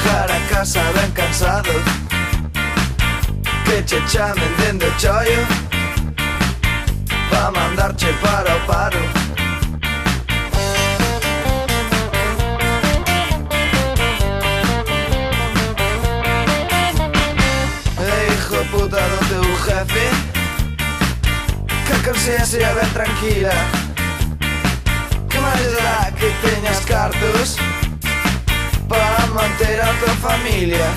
chegar a casa ben cansado, que che chamen dende o chollo pa mandarche para o paro. Hijo puta do teu jefe, que a conciencia ben tranquila, que máis dá que teñas cartos para manter a tua familia.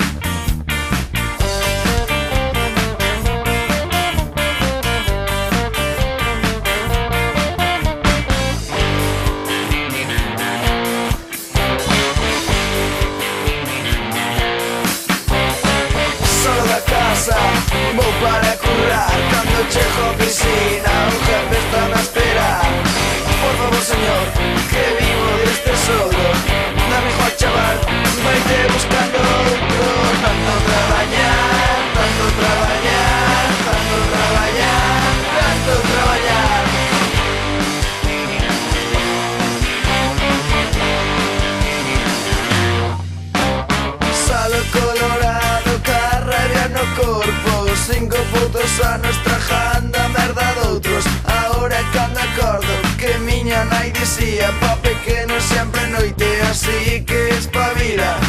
Solo da casa vou para currar, cando chego a oficina o jefe está a esperar. Por favor señor, que vivo deste soldo, dame igual chaval, vaite buscando outro. Tanto traballar, tanto traballar, tanto traballar, tanto traballar. Salo colorado, ca rabia no corpo, 5 putos anos trajando a merda doutros. Ahora é cando acordo que miña nai dicía, pa pequeno sempre noite, así que espabila.